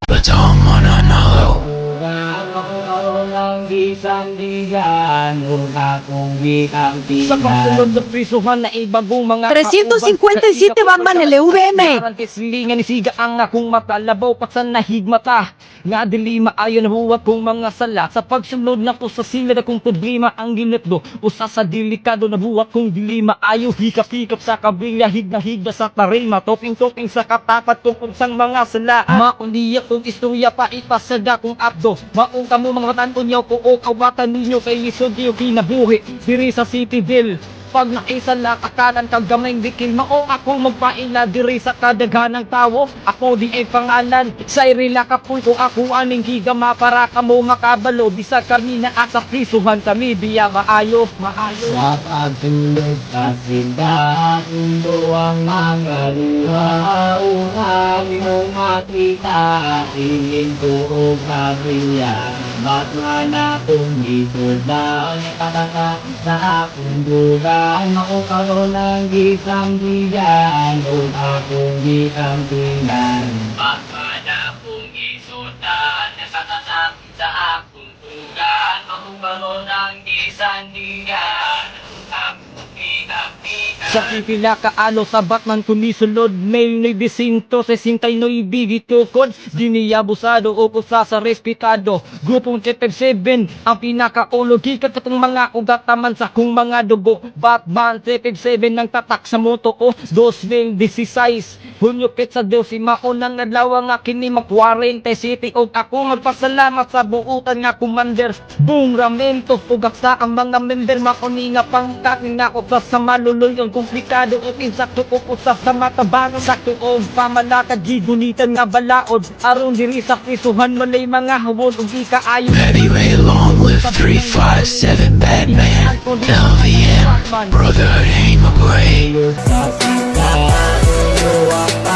Batong mananalo. Sa pagsunod na prisuhan na ibagong mga 357 man LVM. Silingan ni siga ang akong mata, labaw pa sa nahigmata. Nga dili maayon na buwat kong mga sala. Sa pagsunod na ko sa sila na kong problema ang ginitdo. Usa sa delikado na buwat kong dili maayo. Hikap-hikap sa kabilya, higna-higna sa tarima. Toping-toping sa katapat kong unsang mga sala. Maundiya kong istorya pa ipasada kong abdo. Maong kamo mga matan unyaw ko o kawatan ninyo kay lisod yung kinabuhi. Diri sa Cityville. Pag naisala kakanan kag gamay dikil mao ako magpaila diri sa kadaghanang tawo. Ako di ay pangalan sa irila ka po ko ako aning higama para kamo makabalo bisa kami na asa prisuhan kami biya maayo. Sa pagtulog sa sindahan, ang mga luha, unang mong makita, tingin ko o kabilya. Ba't nga na kung ito na ang katakak sa akong bulan, ako karoon ng gisang biyan, o akong gisang tingnan. Ba't nga na kung ito na ang katakak sa akong bulan, ako karoon ng gisang biyan. Sa pinakaano sa Batman kunisulod may 969 bigitukod diniyabusado o kusa sa respetado grupong 7 ang pinakaulo gikat katong mga ugataman sa kung mga dugo Batman 7 ng tatak sa moto ko 2016 Hunyo sa 12 maunang adlaw nga kini mag-40 City og ako magpasalamat sa buutan nga commander Bung Ramento ugaksa ang mga member makuni nga pangkat nga ko sa maluluyon komplikado o insakto o usap sa matabangan sakto o pamalakad gigunitan nga balaod aron diri sa prisuhan malay mga hawod ug ikaayo Heavyweight long live 357 Batman. LVM. Brotherhood ain't my way. Sa sindahan,